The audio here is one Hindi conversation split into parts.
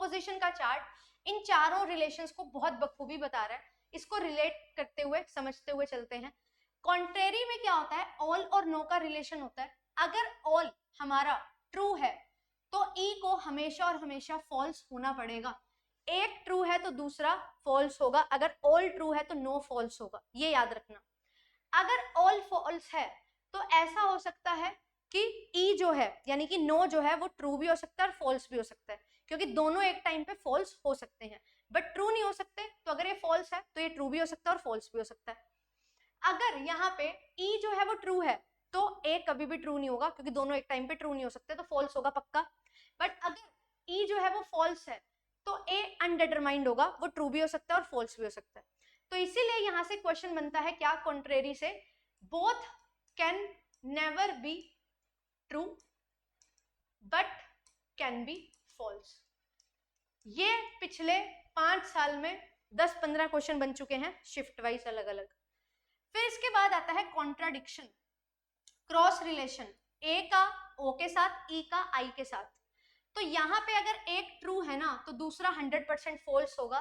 सुपरपोजिशन का चार्ट इन चारों रिलेशंस को बहुत बखूबी बता रहा है, इसको रिलेट करते हुए समझते हुए चलते हैं। कॉन्ट्रेरी में क्या होता है, ऑल और नो का रिलेशन होता है। अगर ऑल हमारा ट्रू है तो ई को हमेशा और हमेशा फॉल्स होना पड़ेगा। एक ट्रू है तो दूसरा फॉल्स होगा, अगर ऑल ट्रू है तो नो फॉल्स होगा, ये याद रखना। अगर ऑल फॉल्स है तो ऐसा हो सकता है कि ई जो है यानी कि नो जो है वो ट्रू भी हो सकता है और फॉल्स भी हो सकता है, क्योंकि दोनों एक टाइम पे फॉल्स हो सकते हैं, बट ट्रू नहीं हो सकते। तो अगर ये फॉल्स है तो ये ट्रू भी हो सकता है और फॉल्स भी हो सकता है। अगर यहाँ पे ई जो है वो ट्रू है तो ए कभी भी ट्रू नहीं होगा, क्योंकि दोनों एक टाइम पे ट्रू नहीं हो सकते, तो फॉल्स होगा पक्का। बट अगर ई जो है वो फॉल्स है तो ए अनडिटरमाइंड होगा, वो ट्रू भी हो सकता है और फॉल्स भी हो सकता है। तो इसीलिए यहां से क्वेश्चन बनता है क्या, कॉन्ट्रेरी से, both can never be true but can be false. ये पिछले 5 साल में 10-15 क्वेश्चन बन चुके हैं शिफ्ट वाइज अलग अलग। फिर इसके बाद आता है कॉन्ट्राडिक्शन, क्रॉस रिलेशन, ए का ओ के साथ, ई का आई के साथ। तो यहाँ पे अगर एक ट्रू है ना तो दूसरा 100% फॉल्स होगा,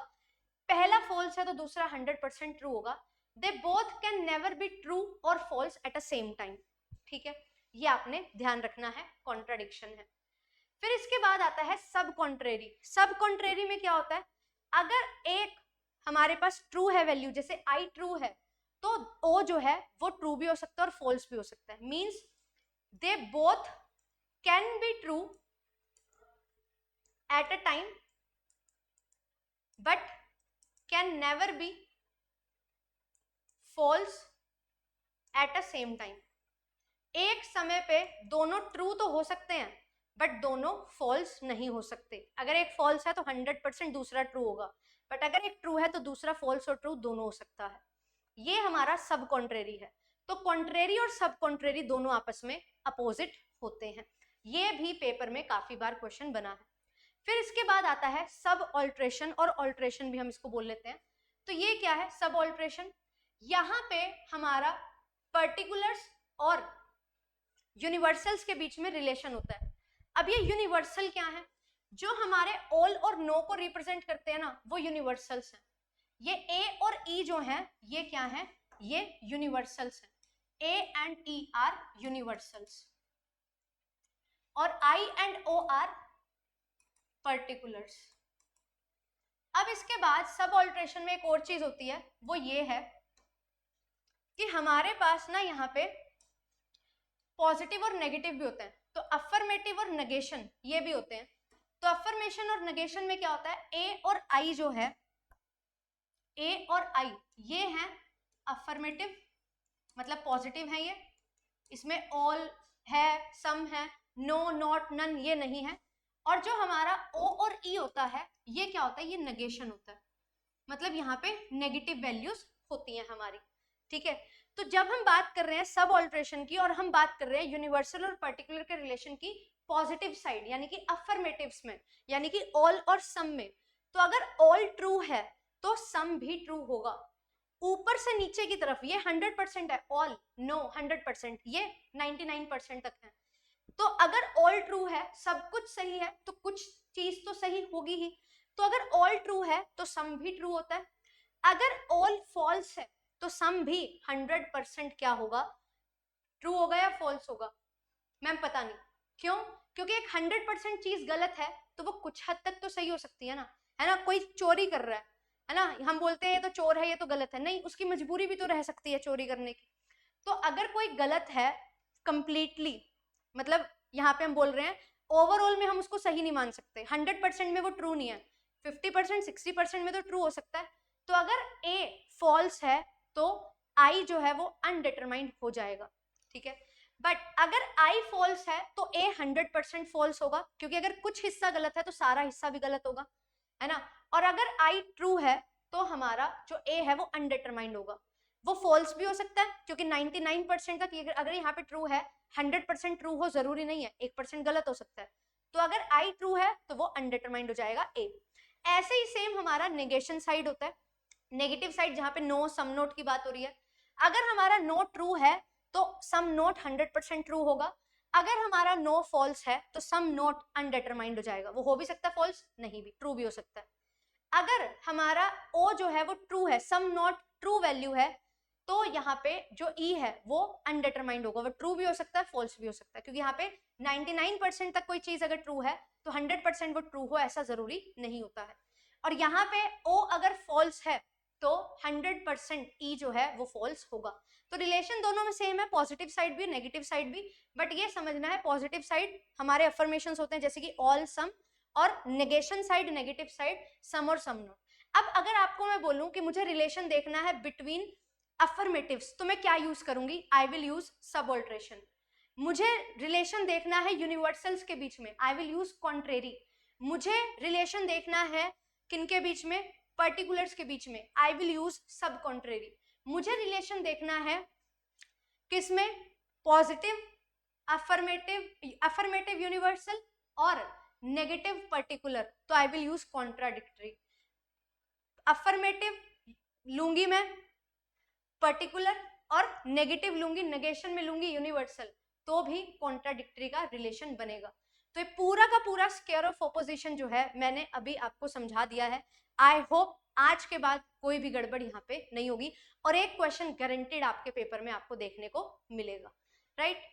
पहला फॉल्स है तो दूसरा 100% ट्रू होगा। They both can never be true और false at a same time, ठीक है, ये आपने ध्यान रखना है, कॉन्ट्राडिक्शन है। फिर इसके बाद आता है सब कॉन्ट्रेरी। सब कॉन्ट्रेरी में क्या होता है, अगर एक हमारे पास ट्रू है वैल्यू, जैसे आई ट्रू है, तो ओ जो है वो ट्रू भी हो सकता है और फॉल्स भी हो सकता है। Means they both can be true at a time but can never be false at a same time. एक समय पे दोनों ट्रू तो हो सकते हैं बट दोनों फॉल्स नहीं हो सकते। अगर एक फॉल्स है तो 100% दूसरा ट्रू होगा, बट अगर एक ट्रू है तो दूसरा फॉल्स और ट्रू दोनों हो सकता है। ये हमारा सब कॉन्ट्रेरी है। तो कॉन्ट्रेरी और सब कॉन्ट्रेरी दोनों आपस में अपोजिट होते हैं। ये भी पेपर में काफी बार क्वेश्चन बना है। फिर इसके बाद आता है सब ऑल्ट्रेशन, और ऑल्ट्रेशन भी हम इसको बोल लेते हैं। तो ये क्या है सब ऑल्ट्रेशन, यहाँ पे हमारा पर्टिकुलर्स और यूनिवर्सल्स के बीच में रिलेशन होता है। अब ये यूनिवर्सल क्या है, जो हमारे ऑल और नो को रिप्रेजेंट करते हैं ना, वो यूनिवर्सल्स हैं। ये ए और ई जो हैं ये क्या है, ये यूनिवर्सल्स हैं। A and E R universals और आई एंड ओ आर पर्टिकुलर्स। अब इसके बाद सब ऑल्ट्रेशन में एक और चीज होती है, वो ये है कि हमारे पास ना यहाँ पे पॉजिटिव और नेगेटिव भी होते हैं, तो अफर्मेटिव और नेगेशन ये भी होते हैं। तो अफर्मेशन और नेगेशन में क्या होता है, ए और आई जो है, ए और आई ये हैं अफर्मेटिव, मतलब पॉजिटिव है ये, इसमें ऑल है, सम है, नो, नॉट, नन ये नहीं है। और जो हमारा ओ और ई होता है ये क्या होता है, ये नेगेशन होता है, मतलब यहाँ पे नेगेटिव वैल्यूज होती हैं हमारी, ठीक है। तो जब हम बात कर रहे हैं सब ऑल्ट्रेशन की और हम बात कर रहे हैं यूनिवर्सल और पर्टिकुलर के रिलेशन की पॉजिटिव साइड यानी कि अफर्मेटिव्स में, यानी कि ऑल और सम में, तो अगर ऑल ट्रू है तो सम भी ट्रू होगा। ऊपर से नीचे की तरफ ये 100% है, ऑल, नो 100%, ये 99% तक है। तो अगर ऑल ट्रू है, सब कुछ सही है, तो कुछ चीज तो सही होगी ही। तो अगर ऑल ट्रू है तो सम भी ट्रू होता है। अगर ऑल फॉल्स है तो सम भी 100% क्या होगा, ट्रू होगा या फॉल्स होगा। मैम पता नहीं क्यों, क्योंकि एक 100% चीज गलत है तो वो कुछ हद तक तो सही हो सकती है ना। कोई चोरी कर रहा है ना, हम बोलते हैं ये तो चोर है, ये तो गलत है, नहीं, उसकी मजबूरी भी तो रह सकती है चोरी करने की। तो अगर कोई गलत है कंप्लीटली, मतलब यहाँ पे हम बोल रहे हैं ओवरऑल में हम उसको सही नहीं मान सकते, 100% में वो ट्रू नहीं है, 50% 60% में तो ट्रू हो सकता है। तो अगर ए फॉल्स है तो आई जो है वो अनडिटरमाइंड हो जाएगा, ठीक है। बट अगर आई फॉल्स है तो ए 100% फॉल्स होगा, क्योंकि अगर कुछ हिस्सा गलत है तो सारा हिस्सा भी गलत होगा, है ना। और अगर आई ट्रू है तो हमारा जो ए है वो अनडिटरमाइंड होगा, वो फॉल्स भी हो सकता है, क्योंकि 99% तक अगर यहाँ पे ट्रू है, 100% ट्रू हो जरूरी नहीं है, 1% गलत हो सकता है। तो अगर आई ट्रू है तो वो अनडिटरमाइंड हो जाएगा ए। ऐसे ही सेम हमारा नेगेशन साइड होता है, नेगेटिव साइड जहां पे नो, सम, नोट की बात हो रही है। अगर हमारा नो ट्रू है तो सम, नोट 100% ट्रू होगा। अगर हमारा नो फॉल्स है तो सम नॉट अनडिटरमाइंड हो जाएगा, वो हो भी सकता है फॉल्स, नहीं भी, ट्रू भी हो सकता है। अगर हमारा ओ जो है वो ट्रू है, सम नॉट ट्रू वैल्यू है, तो यहाँ पे जो ई है वो अनडिटरमाइंड होगा, वो ट्रू भी हो सकता है फॉल्स भी हो सकता है, क्योंकि यहाँ पे 99% तक कोई चीज अगर ट्रू है तो 100% वो ट्रू हो ऐसा जरूरी नहीं होता है। और यहाँ पे ओ अगर फॉल्स है तो 100% ई जो है वो फॉल्स होगा। तो रिलेशन दोनों में सेम है, पॉजिटिव साइड भी नेगेटिव साइड भी, बट ये समझना है पॉजिटिव साइड हमारे अफर्मेशंस होते हैं जैसे कि ऑल सम, और नेगेशन साइड नेगेटिव साइड सम और सम नॉट। अब अगर आपको मैं बोलूं कि मुझे रिलेशन देखना है बिटवीन अफर्मेटिव्स तो मैं क्या यूज करूंगी, आई विल यूज सबऑल्ट्रेशन। मुझे रिलेशन देखना है यूनिवर्सल्स के बीच में, आई विल यूज कॉन्ट्रेरी। मुझे रिलेशन देखना है किनके बीच में, पर्टिकुलर्स के बीच में, आई विल यूज सब कॉन्ट्रेरी। मुझे रिलेशन देखना है किसमें, पॉजिटिव अफर्मेटिव यूनिवर्सल और नेगेटिव पर्टिकुलर, तो I will use contradictory. Affirmative लूंगी मैं पर्टिकुलर और नेगेटिव लूंगी, नेगेशन में लूंगी यूनिवर्सल, तो भी कॉन्ट्राडिक्टरी का रिलेशन बनेगा। तो ये पूरा का पूरा स्क्वायर ऑफ ऑपोजिशन जो है मैंने अभी आपको समझा दिया है। आई होप आज के बाद कोई भी गड़बड़ यहाँ पे नहीं होगी, और एक क्वेश्चन गारंटेड आपके पेपर में आपको देखने को मिलेगा, राइट।